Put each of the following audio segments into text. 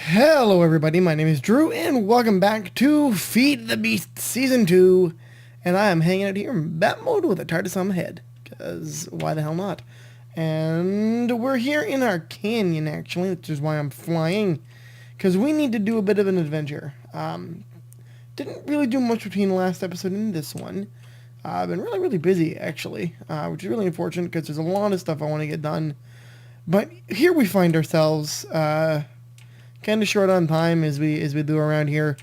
Hello everybody, my name is Drew and welcome back to Feed the Beast Season 2. And I am hanging out here in bat mode with a TARDIS on my head, because why the hell not? And we're here in our canyon actually, which is why I'm flying, because we need to do a bit of an adventure. Didn't really do much between the last episode and this one. I've been really busy actually, which is really unfortunate because there's a lot of stuff I want to get done. But here we find ourselves, kind of short on time as we do around here,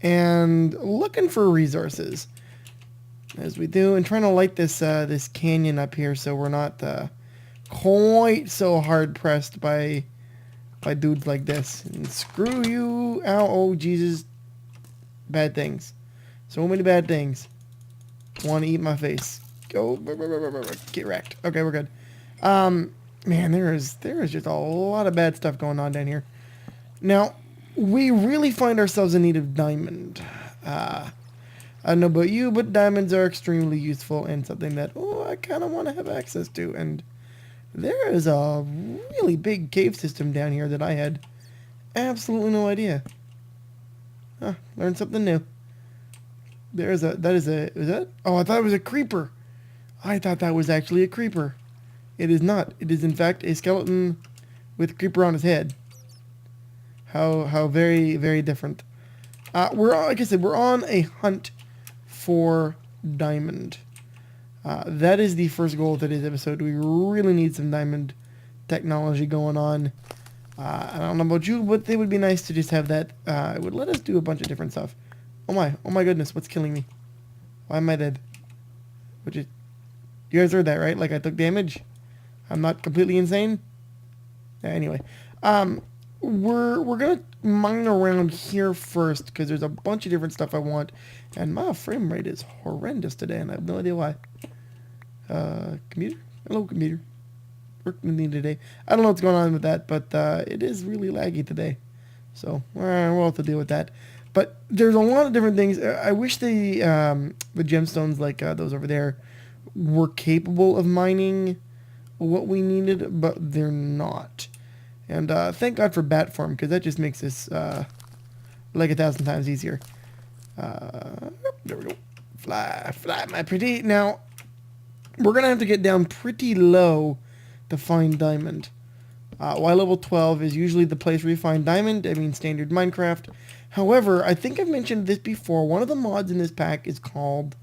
and looking for resources as we do, and trying to light this this canyon up here so we're not quite so hard pressed by dudes like this. And screw you! Ow! Oh Jesus! Bad things. So many bad things. Want to eat my face? Go! Get wrecked. Okay, we're good. Man, there is just a lot of bad stuff going on down here. Now, we really find ourselves in need of diamond. I don't know about you, but diamonds are extremely useful and something that, I kind of want to have access to. And there is a really big cave system down here that I had absolutely no idea. Learned something new. Is that? Oh, I thought it was a creeper. I thought that was actually a creeper. It is not. It is in fact a skeleton with a creeper on his head. How very, very different. Like I said, we're on a hunt for diamond. That is the first goal of today's episode. We really need some diamond technology going on. I don't know about you, but it would be nice to just have that. It would let us do a bunch of different stuff. Oh my goodness, what's killing me? Why am I dead? You guys heard that, right? Like I took damage? I'm not completely insane? Anyway. We're gonna mine around here first because there's a bunch of different stuff I want, and my frame rate is horrendous today, and I have no idea why. Computer, hello computer, working with me today. I don't know what's going on with that, but it is really laggy today, so we'll have to deal with that. But there's a lot of different things. I wish the gemstones like those over there were capable of mining what we needed, but they're not. And thank God for bat form, because that just makes this like 1,000 times easier. There we go. Fly, my pretty. Now, we're going to have to get down pretty low to find diamond. While level 12 is usually the place where you find diamond, I mean standard Minecraft. However, I think I've mentioned this before. One of the mods in this pack is called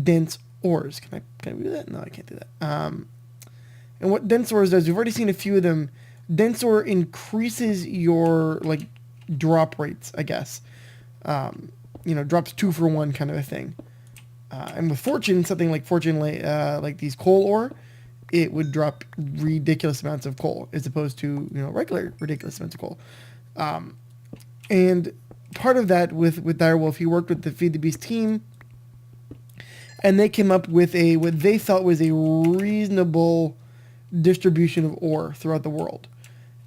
dense ores. Can I do that? No, I can't do that. And what dense ores does, we've already seen a few of them. Dense ore increases your drop rates, I guess. Drops 2 for 1 kind of a thing. And with fortune, something like fortune, like these coal ore, it would drop ridiculous amounts of coal as opposed to regular ridiculous amounts of coal. And part of that with Direwolf, he worked with the Feed the Beast team, and they came up with what they felt was a reasonable distribution of ore throughout the world.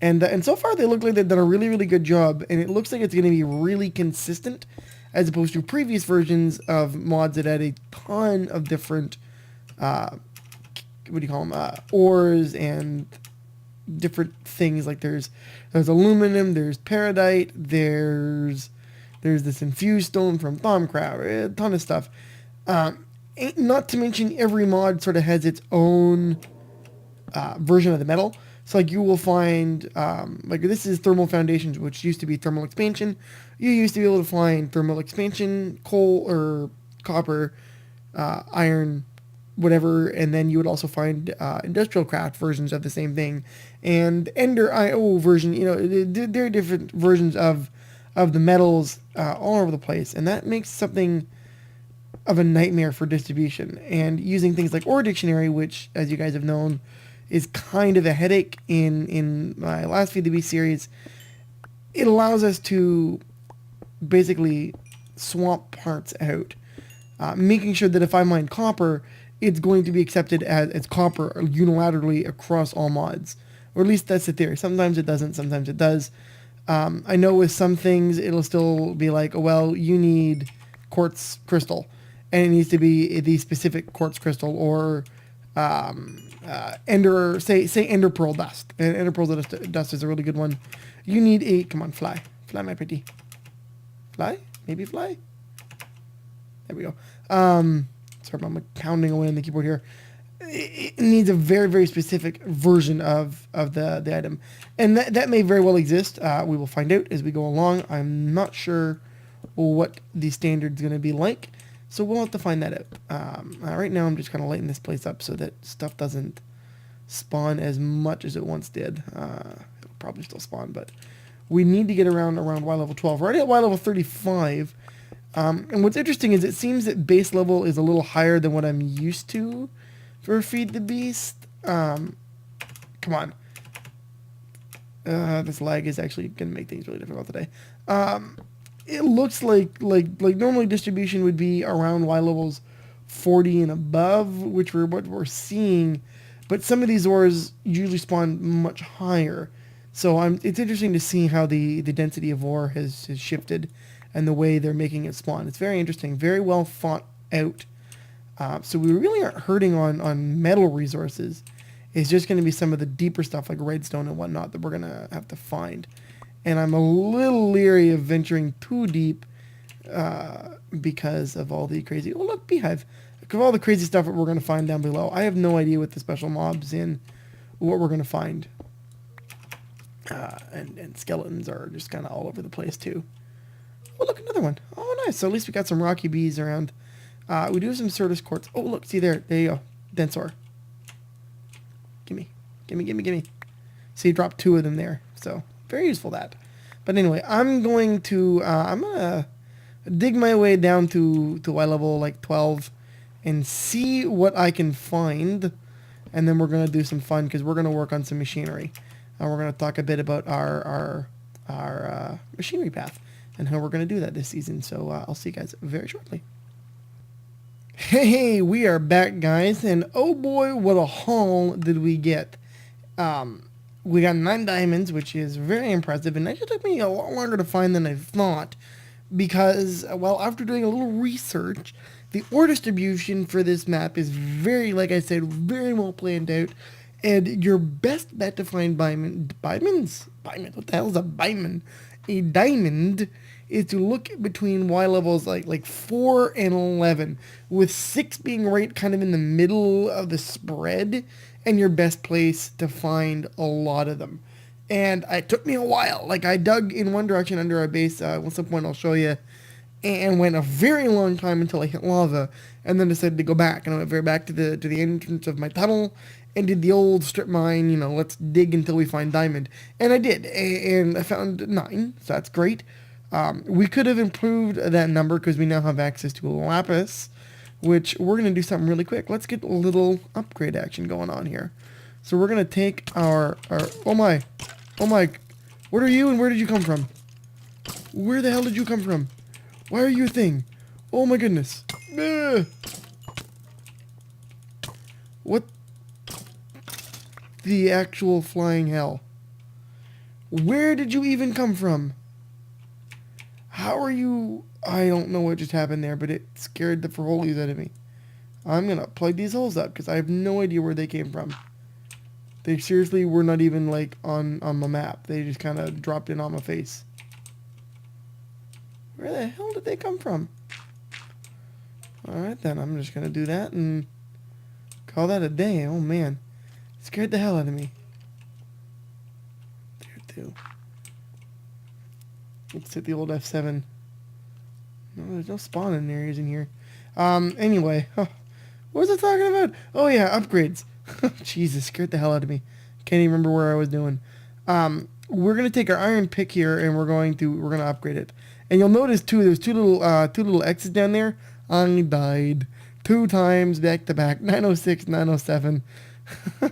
And so far they look like they've done a really good job, and it looks like it's going to be really consistent as opposed to previous versions of mods that had a ton of different ores and different things. Like there's aluminum, there's peridite, there's this infused stone from Thaumcraft, a ton of stuff. Not to mention every mod sort of has its own version of the metal. So you will find, this is thermal foundations, which used to be thermal expansion. You used to be able to find thermal expansion, coal or copper, iron, whatever, and then you would also find industrial craft versions of the same thing, and Ender IO version. There are different versions of the metals all over the place, and that makes something of a nightmare for distribution. And using things like Ore Dictionary, which, as you guys have known, is kind of a headache in my last Feed the Beast series. It allows us to basically swap parts out, making sure that if I mine copper, it's going to be accepted as copper unilaterally across all mods. Or at least that's the theory. Sometimes it doesn't, sometimes it does. I know with some things it'll still be like, you need quartz crystal, and it needs to be the specific quartz crystal, or ender pearl dust. And ender pearl dust is a really good one. You need a, come on, fly. Fly, my pretty. Fly? Maybe fly? There we go. Sorry, I'm pounding away on the keyboard here. It needs a very, very specific version of the item. And that may very well exist. We will find out as we go along. I'm not sure what the standard's going to be like. So we'll have to find that out. Right now I'm just kind of lighting this place up so that stuff doesn't spawn as much as it once did. It'll probably still spawn, but we need to get around Y level 12. We're already at Y level 35. And what's interesting is it seems that base level is a little higher than what I'm used to for Feed the Beast. Come on. This lag is actually going to make things really difficult today. It looks like normally distribution would be around Y levels 40 and above, which what we're seeing. But some of these ores usually spawn much higher. So it's interesting to see how the density of ore has shifted and the way they're making it spawn. It's very interesting, very well thought out. So we really aren't hurting on metal resources. It's just going to be some of the deeper stuff like redstone and whatnot that we're going to have to find. And I'm a little leery of venturing too deep because of all the crazy... Oh, look, beehive. Because of all the crazy stuff that we're going to find down below. I have no idea what the special mobs in what we're going to find. And skeletons are just kind of all over the place, too. Oh, look, another one. Oh, nice. So at least we got some rocky bees around. We do have some Certus quartz. Oh, look, see there. There you go. Densor. Gimme. Gimme, gimme, gimme. See, you dropped 2 of them there. So... very useful that. But anyway, I'm going to dig my way down to Y level like 12 and see what I can find. And then we're going to do some fun because we're going to work on some machinery. And we're going to talk a bit about our machinery path and how we're going to do that this season. So I'll see you guys very shortly. Hey, we are back, guys. And oh boy, what a haul did we get. We got 9 diamonds, which is very impressive, and it actually took me a lot longer to find than I thought, because, well, after doing a little research, the ore distribution for this map is very, like I said, very well planned out, and your best bet to find diamonds? What the hell is a diamond? A diamond is to look between Y levels like 4 and 11, with 6 being right kind of in the middle of the spread, and your best place to find a lot of them. And it took me a while. Like, I dug in one direction under our base, at some point I'll show you, and went a very long time until I hit lava, and then decided to go back, and I went very back to the entrance of my tunnel, and did the old strip mine, let's dig until we find diamond. And I did, and I found 9, so that's great. We could have improved that number because we now have access to a lapis, which we're going to do something really quick. Let's get a little upgrade action going on here. So we're going to take our, oh my, what are you and where did you come from? Where the hell did you come from? Why are you a thing? Oh my goodness. What the actual flying hell? Where did you even come from? How are you... I don't know what just happened there, but it scared the friholies out of me. I'm going to plug these holes up because I have no idea where they came from. They seriously were not even like on the map. They just kind of dropped in on my face. Where the hell did they come from? Alright then, I'm just going to do that and call that a day. Oh man. It scared the hell out of me. There too. Let's hit the old F7. No, there's no spawning areas in here. Anyway. What was I talking about? Oh yeah, upgrades. Jesus, scared the hell out of me. Can't even remember where I was doing. We're gonna take our iron pick here and we're gonna upgrade it. And you'll notice too, there's two little X's down there. I died 2 times back to back. 906, 907.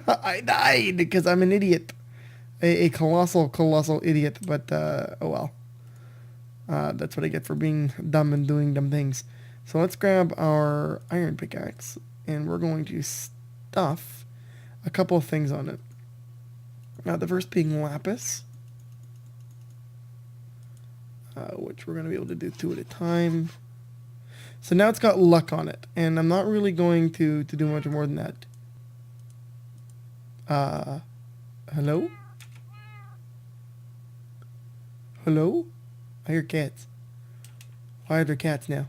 I died because I'm an idiot. A colossal idiot, but oh well. That's what I get for being dumb and doing dumb things. So let's grab our iron pickaxe, and we're going to stuff a couple of things on it. The first being lapis, which we're going to be able to do 2 at a time. So now it's got luck on it, and I'm not really going to do much more than that. Hello? Hello? I hear cats. Why are there cats now?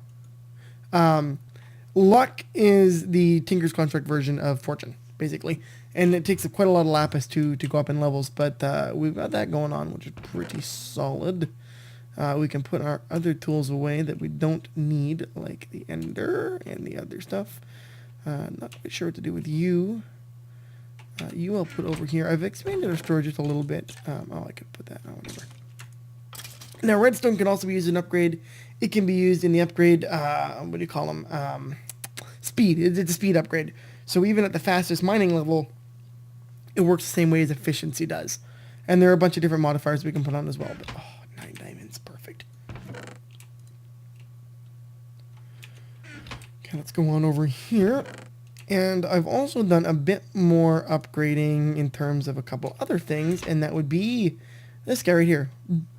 Luck is the Tinker's Construct version of Fortune, basically. And it takes quite a lot of lapis to go up in levels, but we've got that going on, which is pretty solid. We can put our other tools away that we don't need, like the ender and the other stuff. Not quite sure what to do with you. You I'll put over here. I've expanded our storage just a little bit. Oh, I could put that on, whatever. Now, redstone can also be used in upgrade. It can be used in the upgrade, what do you call them? Speed. It's a speed upgrade. So even at the fastest mining level, it works the same way as efficiency does. And there are a bunch of different modifiers we can put on as well. But, 9 diamonds, perfect. Okay, let's go on over here. And I've also done a bit more upgrading in terms of a couple other things, and that would be this guy right here.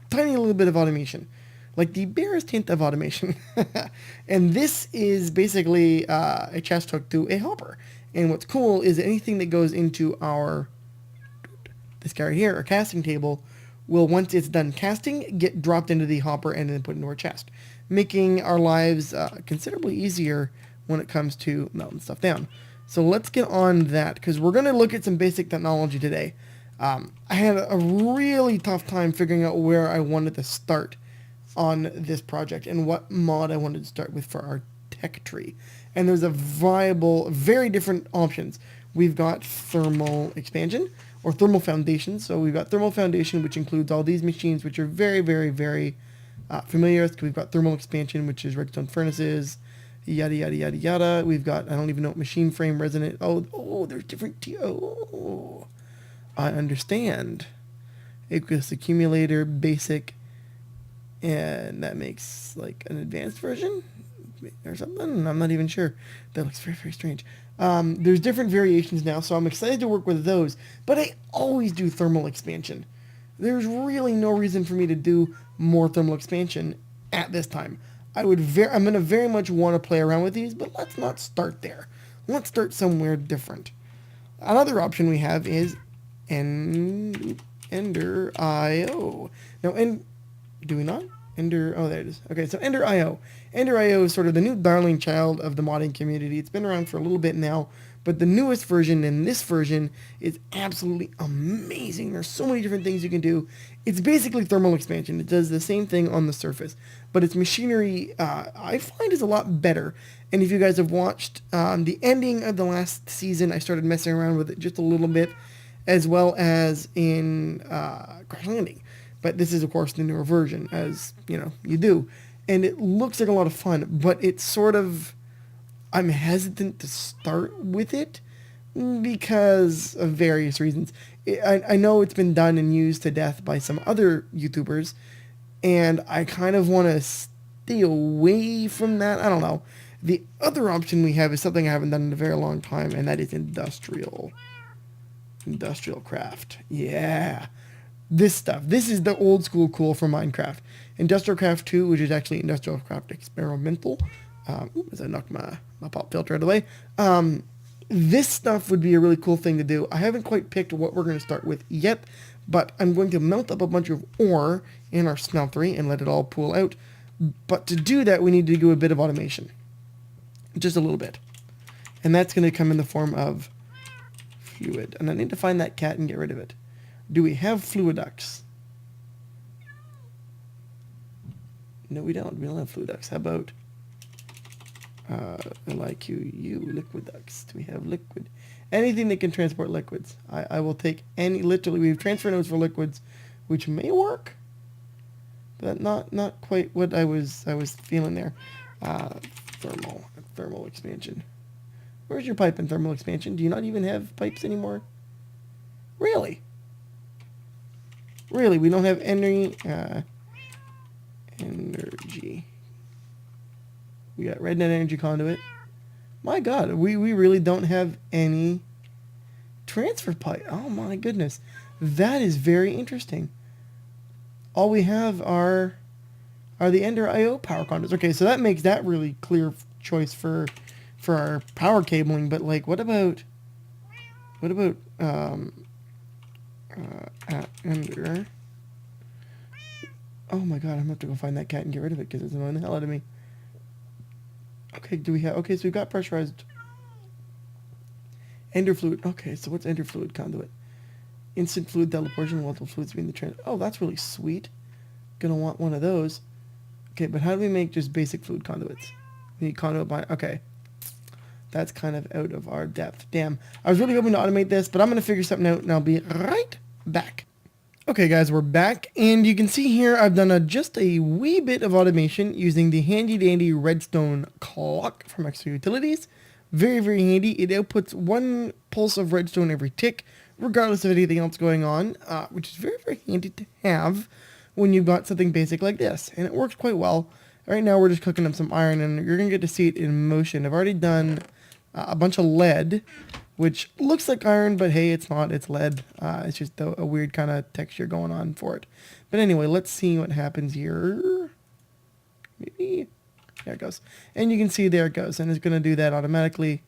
Tiny little bit of automation. Like the barest hint of automation. And this is basically a chest hook to a hopper. And what's cool is anything that goes into this guy right here, our casting table, will, once it's done casting, get dropped into the hopper and then put into our chest, making our lives considerably easier when it comes to melting stuff down. So let's get on that, because we're going to look at some basic technology today. I had a really tough time figuring out where I wanted to start on this project and what mod I wanted to start with for our tech tree. And there's a viable, very different options. We've got thermal expansion or thermal foundation. So we've got thermal foundation, which includes all these machines, which are very, very, very familiar with. We've got thermal expansion, which is redstone furnaces, yada, yada, yada, yada. We've got, I don't even know what machine frame resonant. Oh, there's different, oh, I understand. Aqueous accumulator, basic, and that makes like an advanced version or something. I'm not even sure. That looks very, very strange. There's different variations now, so I'm excited to work with those, but I always do thermal expansion. There's really no reason for me to do more thermal expansion at this time. I'm going to very much want to play around with these, but let's not start there. Let's start somewhere different. Another option we have is Ender IO. Now, do we not? Ender, oh, there it is. Okay, so Ender IO. Ender IO is sort of the new darling child of the modding community. It's been around for a little bit now, but the newest version and this version is absolutely amazing. There's so many different things you can do. It's basically thermal expansion. It does the same thing on the surface, but its machinery, I find, is a lot better. And if you guys have watched the ending of the last season, I started messing around with it just a little bit, as well as in Crash Landing. But this is, of course, the newer version, as, you do. And it looks like a lot of fun, but it's sort of, I'm hesitant to start with it because of various reasons. I know it's been done and used to death by some other YouTubers, and I kind of want to stay away from that. I don't know. The other option we have is something I haven't done in a very long time, and that is industrial craft. Yeah. This stuff. This is the old school cool for Minecraft. Industrial Craft 2, which is actually Industrial Craft Experimental. As I knocked my pop filter out of the way. This stuff would be a really cool thing to do. I haven't quite picked what we're going to start with yet, but I'm going to melt up a bunch of ore in our smeltery and let it all pool out. But to do that, we need to do a bit of automation. Just a little bit. And that's going to come in the form of fluid. And I need to find that cat and get rid of it. Do we have fluiducts? No, we don't. We don't have fluiducts. How about LIQU liquid ducts? Do we have liquid? Anything that can transport liquids. I will take any. Literally, we have transfer nodes for liquids, which may work, but not quite what I was feeling there. Thermal expansion. Where's your pipe in thermal expansion? Do you not even have pipes anymore? Really? Really, we don't have any energy. We got rednet energy conduit. My God, we really don't have any transfer pipe. Oh my goodness, that is very interesting. All we have are the Ender IO power conduits. Okay, so that makes that really clear choice for our power cabling. But like, what about Ender? Oh my god, I'm gonna have to go find that cat and get rid of it because it's annoying the hell out of me. Okay, do we have... Okay, so we've got pressurized ender fluid. Okay, so what's ender fluid conduit? Instant fluid teleportation, multiple fluids being the trans... Oh, that's really sweet. Gonna want one of those. Okay, but how do we make just basic fluid conduits? We need conduit by... Okay. That's kind of out of our depth. Damn. I was really hoping to automate this, but I'm gonna figure something out and I'll be right back. Okay guys, we're back, and you can see here I've done just a wee bit of automation using the handy dandy redstone clock from Extra Utilities. Very, very handy. It outputs 1 pulse of redstone every tick, regardless of anything else going on, which is very, very handy to have when you've got something basic like this, and it works quite well. Right now we're just cooking up some iron, and you're going to get to see it in motion. I've already done a bunch of lead, which looks like iron, but hey, it's not, it's lead. It's just a weird kind of texture going on for it. But anyway, let's see what happens here. Maybe, there it goes. And you can see there it goes, and it's going to do that automatically.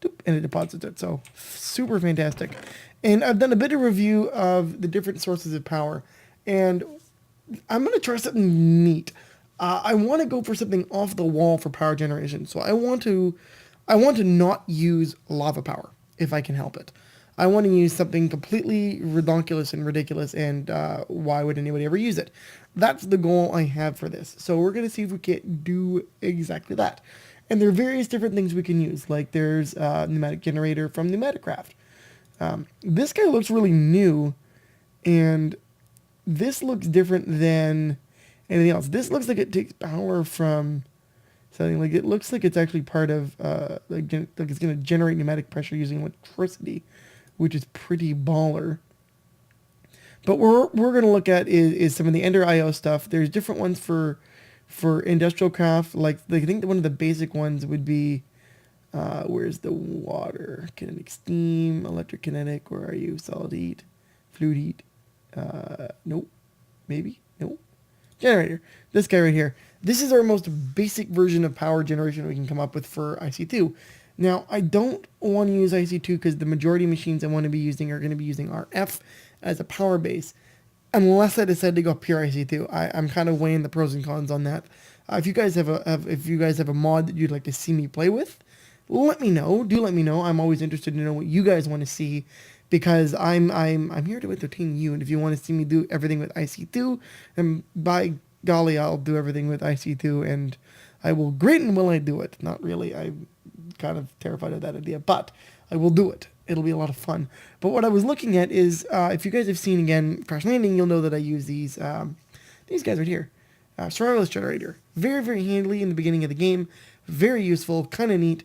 Doop, and it deposits it, so super fantastic. And I've done a bit of review of the different sources of power, and I'm going to try something neat. I want to go for something off the wall for power generation, so I want to not use lava power, if I can help it. I want to use something completely redonkulous and ridiculous, and why would anybody ever use it? That's the goal I have for this. So we're going to see if we can do exactly that. And there are various different things we can use, like there's a pneumatic generator from Pneumaticraft. This guy looks really new, and this looks different than anything else. This looks like it takes power from... something like it looks like it's actually part of like it's going to generate pneumatic pressure using electricity, which is pretty baller. But what we're going to look at is some of the Ender IO stuff. There's different ones for industrial craft. Like I think one of the basic ones would be where's the water? Kinetic steam, electric kinetic. Where are you? Solid heat, fluid heat. Nope. Maybe nope. Generator. This guy right here. This is our most basic version of power generation we can come up with for IC2. Now, I don't want to use IC2 because the majority of machines I want to be using are going to be using RF as a power base, unless I decide to go pure IC2. I'm kind of weighing the pros and cons on that. If you guys have a mod that you'd like to see me play with, let me know. Do let me know. I'm always interested to know what you guys want to see, because I'm here to entertain you. And if you want to see me do everything with IC2, then by golly, I'll do everything with IC2, and I will great and will I do it. Not really. I'm kind of terrified of that idea, but I will do it. It'll be a lot of fun. But what I was looking at is, if you guys have seen, again, Crash Landing, you'll know that I use these guys right here. Survivalist Generator. Very, very handy in the beginning of the game. Very useful, kind of neat.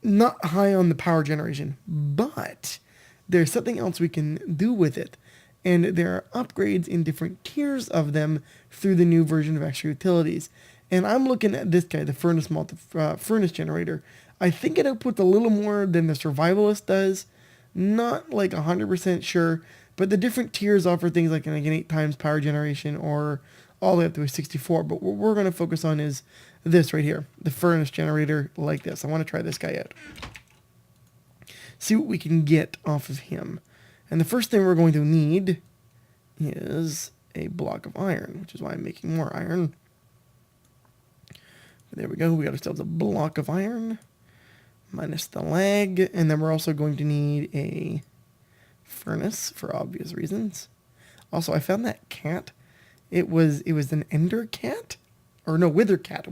Not high on the power generation, but there's something else we can do with it. And there are upgrades in different tiers of them through the new version of Extra Utilities. And I'm looking at this guy, the furnace generator. I think it outputs a little more than the Survivalist does. Not like 100% sure, but the different tiers offer things like an 8 times power generation or all the way up to a 64. But what we're going to focus on is this right here, the furnace generator like this. I want to try this guy out. See what we can get off of him. And the first thing we're going to need is a block of iron, which is why I'm making more iron. There we go. We got ourselves a block of iron, minus the lag. And then we're also going to need a furnace for obvious reasons. Also, I found that cat. It was an Ender cat? Or no, Wither cat.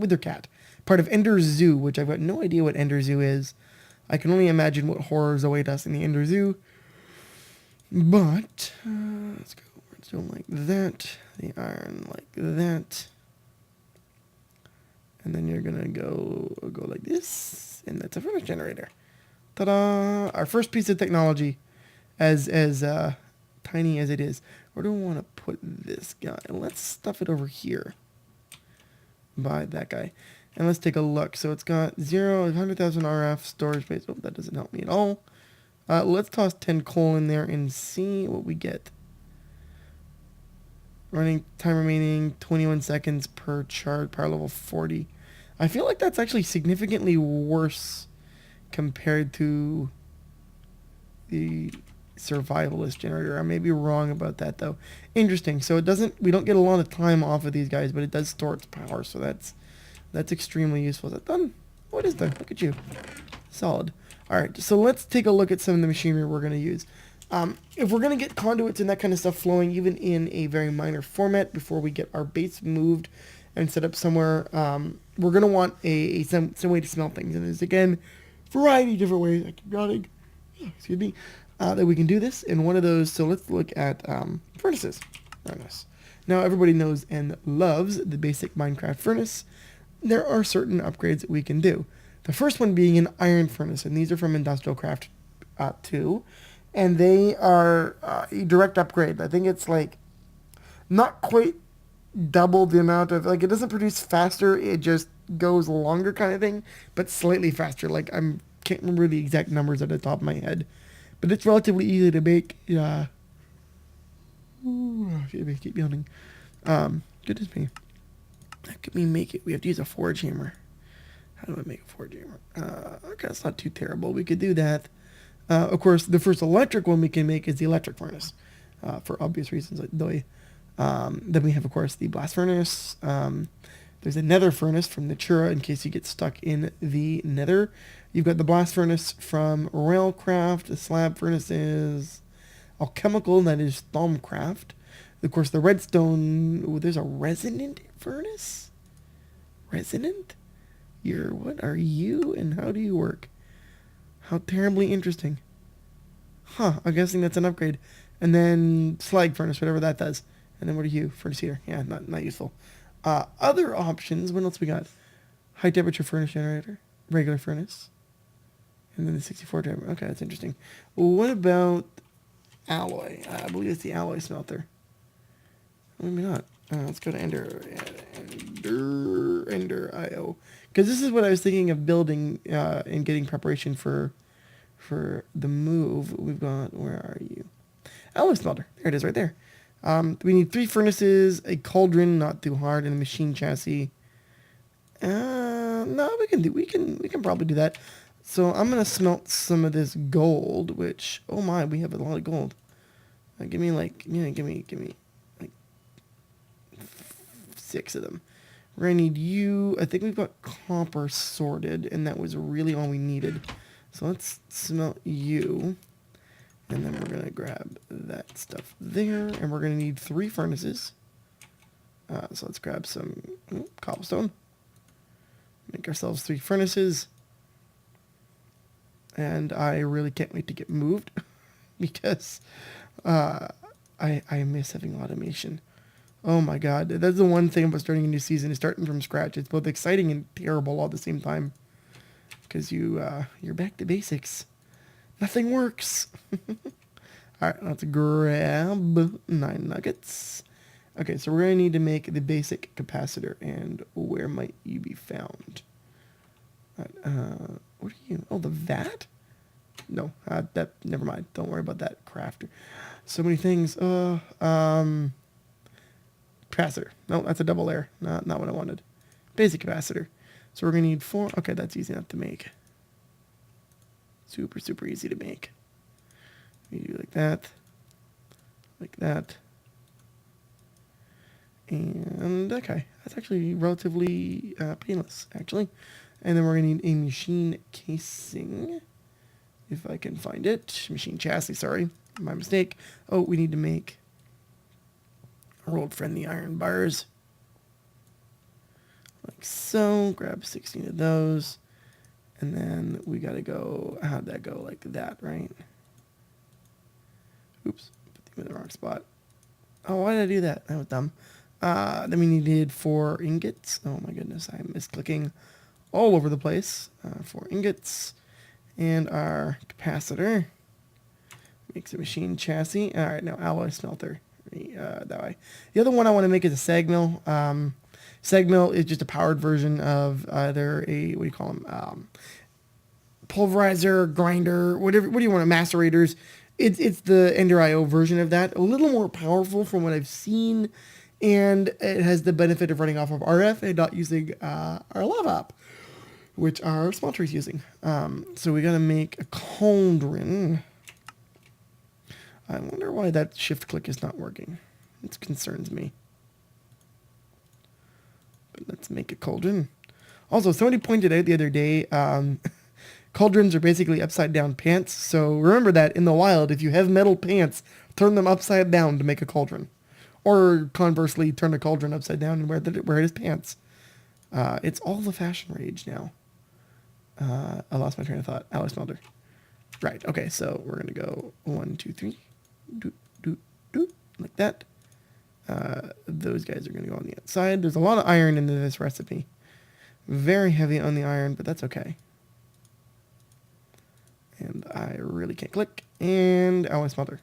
Part of Ender Zoo, which I've got no idea what Ender Zoo is. I can only imagine what horrors await us in the Ender Zoo. But, let's go redstone like that, the iron like that, and then you're gonna go like this, and that's a furnace generator. Ta-da! Our first piece of technology, as tiny as it is. Where do I want to put this guy? Let's stuff it over here by that guy. And let's take a look. So it's got 100,000 RF storage space. Oh, that doesn't help me at all. Let's toss 10 coal in there and see what we get. Running time remaining 21 seconds per charge, power level 40. I feel like that's actually significantly worse compared to the survivalist generator. I may be wrong about that though. Interesting. So it doesn't, we don't get a lot of time off of these guys, but it does store its power. So that's extremely useful. Is that done? What is that? Look at you. Solid. All right. So let's take a look at some of the machinery we're going to use. If we're going to get conduits and that kind of stuff flowing, even in a very minor format, before we get our base moved and set up somewhere, we're going to want some way to smelt things. And there's, again, variety of different ways. I keep yawning. Excuse me. That we can do this in one of those. So let's look at furnaces. Furnace. Now, everybody knows and loves the basic Minecraft furnace. There are certain upgrades that we can do. The first one being an iron furnace, and these are from Industrial Craft 2. And they are a direct upgrade. I think it's like not quite double the amount of, like, it doesn't produce faster, it just goes longer kind of thing, but slightly faster. Like, can't remember the exact numbers at the top of my head, but it's relatively easy to make. Keep yawning. Goodness me. How can we make it? We have to use a forge hammer. How do I make a forge hammer? Okay, that's not too terrible. We could do that. Of course, the first electric one we can make is the electric furnace, for obvious reasons. Then we have, of course, the blast furnace. There's a nether furnace from Natura in case you get stuck in the nether. You've got the blast furnace from Railcraft. The slab furnace is alchemical, that is Thaumcraft. Of course, the redstone, there's a resonant furnace? Resonant? What are you and how do you work? How terribly interesting. Huh, I'm guessing that's an upgrade. And then slag furnace, whatever that does. And then what are you? Furnace heater. Yeah, not useful. Other options, what else we got? High temperature furnace generator. Regular furnace. And then the 64 driver. Okay, that's interesting. What about alloy? I believe it's the alloy smelter. Maybe not. Let's go to Ender.io. Because this is what I was thinking of building and getting preparation for the move. We've got, where are you? Alloy smelter. There it is right there. We need 3 furnaces, a cauldron, not too hard, and a machine chassis. No, we can probably do that. So I'm gonna smelt some of this gold, which, oh my, we have a lot of gold. Give me like 6 of them. We're gonna need you. I think we've got copper sorted, and that was really all we needed. So let's smelt you. And then we're gonna grab that stuff there, and we're gonna need 3 furnaces. So let's grab some cobblestone. Make ourselves 3 furnaces. And I really can't wait to get moved because I miss having automation. Oh my god, that's the one thing about starting a new season, is starting from scratch. It's both exciting and terrible all at the same time, because you're back to basics. Nothing works. Alright, let's grab 9 nuggets. Okay, so we're going to need to make the basic capacitor, and where might you be found? What are you? Oh, the vat? No, never mind. Don't worry about that, crafter. So many things. Capacitor. No, that's a double layer. Not what I wanted. Basic capacitor. So we're going to need 4. Okay, that's easy enough to make. Super, super easy to make. You do like that. Like that. And, okay. That's actually relatively painless, actually. And then we're going to need a machine casing. If I can find it. Machine chassis, sorry. My mistake. Oh, we need to make our old friend the iron bars. Like so. Grab 16 of those. And then we got to go, how'd that go? Like that, right? Oops. Put them in the wrong spot. Oh, why did I do that? That was dumb. Then we needed 4 ingots. Oh my goodness, I'm misclicking all over the place. 4 ingots. And our capacitor. Makes a machine chassis. Alright, now alloy smelter. That way. The other one I want to make is a sag mill. Sag mill is just a powered version of either a, what do you call them? Pulverizer, grinder, whatever. What do you want? Macerators. It's the Ender.io version of that. A little more powerful from what I've seen, and it has the benefit of running off of RF and not using our lava up, which our sponsor is using. So we got to make a cauldron. I wonder why that shift click is not working. It concerns me. But let's make a cauldron. Also, somebody pointed out the other day, cauldrons are basically upside down pants. So remember that in the wild, if you have metal pants, turn them upside down to make a cauldron. Or conversely, turn a cauldron upside down and wear it as pants. It's all the fashion rage now. I lost my train of thought. Alex Melder. Right. Okay. So we're going to go 1, 2, 3. Do, do, do. Like that. Those guys are going to go on the outside. There's a lot of iron in this recipe. Very heavy on the iron, but that's okay. And I really can't click. And Alex Melder.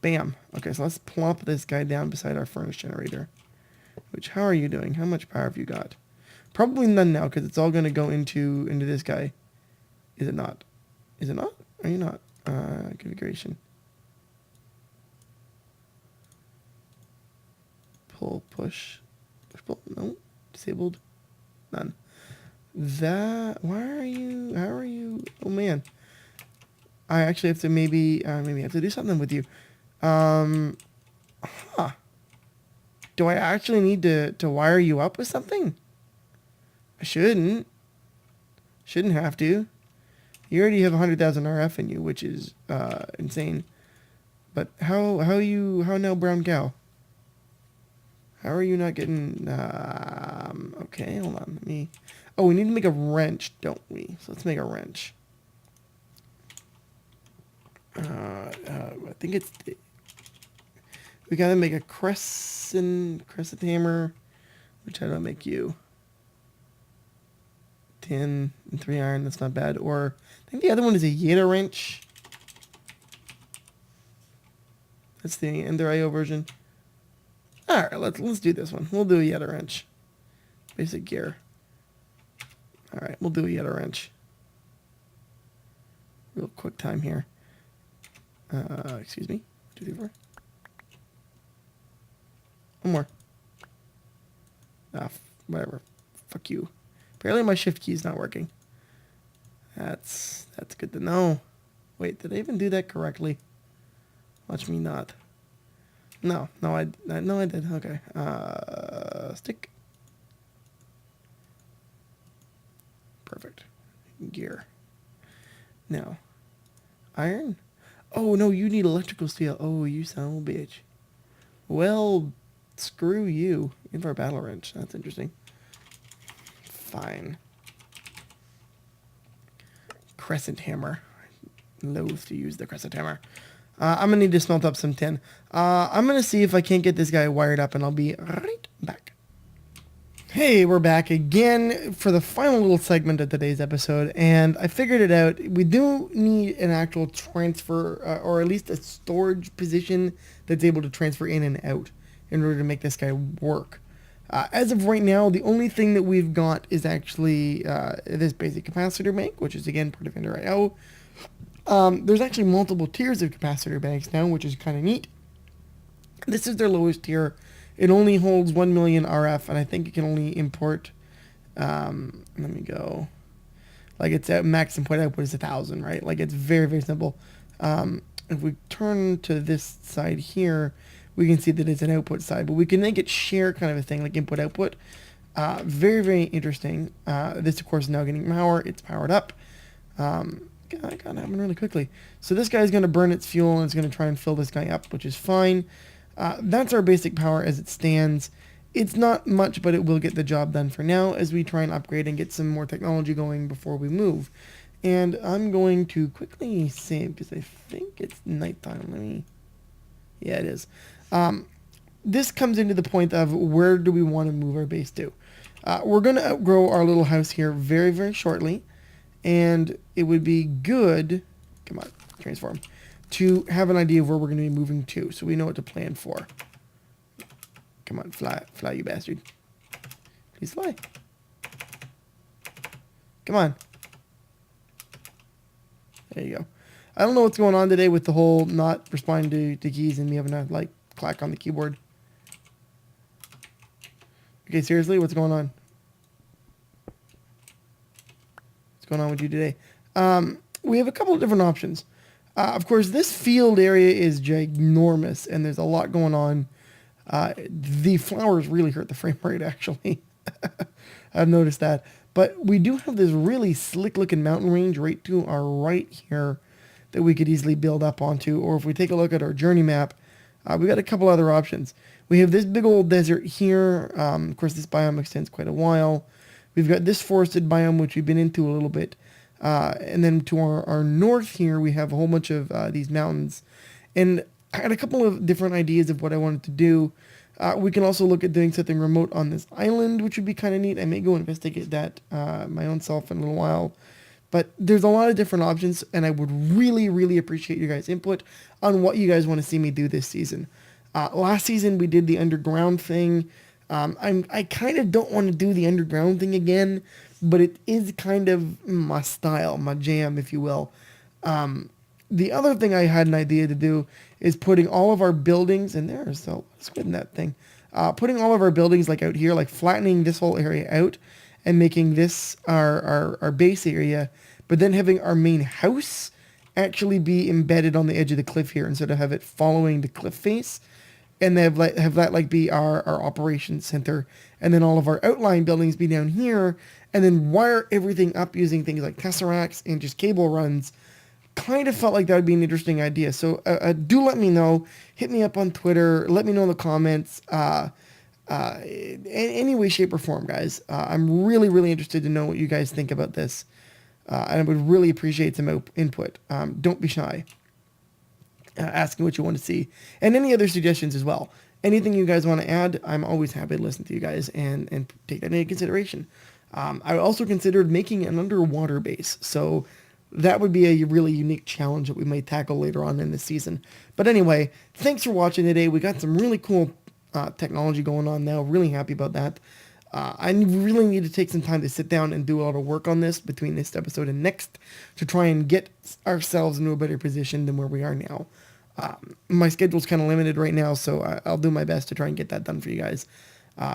Bam. Okay. So let's plop this guy down beside our furnace generator. Which, how are you doing? How much power have you got? Probably none now, because it's all going to go into this guy. Is it not? Is it not? Are you not? Configuration. Pull, push. Push, pull. No. Disabled. None. That, why are you, how are you? Oh, man. I actually have to maybe have to do something with you. Huh. Do I actually need to wire you up with something? I shouldn't. Shouldn't have to. You already have 100,000 RF in you, which is insane. But how now, brown cow? How are you not getting? Okay, hold on. Let me. Oh, we need to make a wrench, don't we? So let's make a wrench. I think it's. We gotta make a crescent hammer, which how do I make you? 10 and 3 iron, that's not bad. Or I think the other one is a Yeta wrench. That's the Ender IO version. Alright, let's do this one. We'll do a Yeta wrench. Basic gear. Alright, we'll do a Yeta wrench. Real quick time here. Excuse me. 2, 3, 4. One more. Whatever. Fuck you. Apparently my shift key is not working. That's good to know. Wait, did I even do that correctly? Watch me not. No, I did. Okay. Stick. Perfect. Gear. Now, iron. Oh no, you need electrical steel. Oh, you son of a bitch. Well, screw you. In for a battle wrench. That's interesting. Fine. Crescent hammer. Loath to use the crescent hammer. I'm going to need to smelt up some tin. I'm going to see if I can't get this guy wired up, and I'll be right back. Hey, we're back again for the final little segment of today's episode, and I figured it out. We do need an actual transfer, or at least a storage position that's able to transfer in and out in order to make this guy work. As of right now, the only thing that we've got is actually this basic capacitor bank, which is again part of Underwhelming. There's actually multiple tiers of capacitor banks now, which is kind of neat. This is their lowest tier. It only holds 1 million RF, and I think it can only import. Let me go. Like its max input output is 1,000, right? Like it's very, very simple. If we turn to this side here, we can see that it's an output side, but we can make it share kind of a thing, like input output. Very, very interesting. This, of course, is now getting power. It's powered up. That got happened really quickly. So this guy's going to burn its fuel, and it's going to try and fill this guy up, which is fine. That's our basic power as it stands. It's not much, but it will get the job done for now as we try and upgrade and get some more technology going before we move. And I'm going to quickly save because I think it's nighttime. Yeah, it is. This comes into the point of where do we want to move our base to? We're going to outgrow our little house here very, very shortly. And it would be good, come on, transform, to have an idea of where we're going to be moving to, so we know what to plan for. Come on, fly, you bastard. Please fly. Come on. There you go. I don't know what's going on today with the whole not responding to keys and me having to, like, clack on the keyboard. Okay, seriously, what's going on? What's going on with you today? We have a couple of different options. Of course, this field area is ginormous, and there's a lot going on. The flowers really hurt the frame rate, actually. I've noticed that. But we do have this really slick-looking mountain range right to our right here that we could easily build up onto. Or if we take a look at our journey map, we got a couple other options. We have this big old desert here. Of course, this biome extends quite a while. We've got this forested biome, which we've been into a little bit. And then to our north here, we have a whole bunch of these mountains. And I had a couple of different ideas of what I wanted to do. We can also look at doing something remote on this island, which would be kind of neat. I may go investigate that my own self in a little while. But there's a lot of different options, and I would really, really appreciate your guys' input on what you guys want to see me do this season. Last season, we did the underground thing. I kind of don't want to do the underground thing again, but it is kind of my style, my jam, if you will. The other thing I had an idea to do is putting all of our buildings in there. So let's go in that thing. Putting all of our buildings like out here, like flattening this whole area out and making this our base area, but then having our main house actually be embedded on the edge of the cliff here instead of have it following the cliff face. And they have that like be our operations center, and then all of our outlying buildings be down here, and then wire everything up using things like tesseracts and just cable runs. Kind of felt like that would be an interesting idea. So do let me know. Hit me up on Twitter. Let me know in the comments. Any way, shape, or form, guys. I'm really, really interested to know what you guys think about this, and I would really appreciate some input. Don't be shy. Asking what you want to see, and any other suggestions as well. Anything you guys want to add, I'm always happy to listen to you guys and take that into consideration. I also considered making an underwater base, so that would be a really unique challenge that we may tackle later on in the season. But anyway, thanks for watching today. We got some really cool technology going on now. Really happy about that. I really need to take some time to sit down and do a lot of work on this between this episode and next to try and get ourselves into a better position than where we are now. My schedule's kind of limited right now, so I'll do my best to try and get that done for you guys,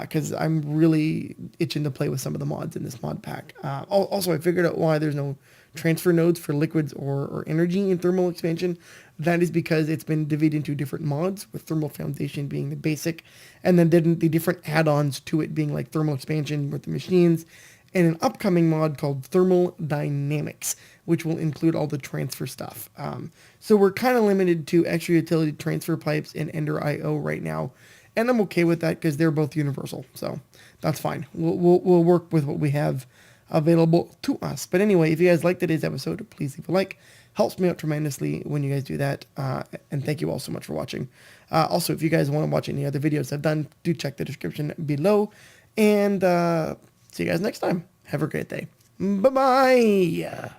because I'm really itching to play with some of the mods in this mod pack. Also, I figured out why there's no transfer nodes for liquids or energy in thermal expansion. That is because it's been divided into different mods, with thermal foundation being the basic, and then the different add-ons to it being like thermal expansion with the machines, and an upcoming mod called Thermal Dynamics, which will include all the transfer stuff. So we're kind of limited to extra utility transfer pipes and Ender IO right now, and I'm okay with that because they're both universal, so that's fine. We'll work with what we have available to us. But anyway, if you guys liked today's episode, please leave a like. Helps me out tremendously when you guys do that, and thank you all so much for watching. Also, if you guys want to watch any other videos I've done, do check the description below, and see you guys next time. Have a great day. Bye-bye.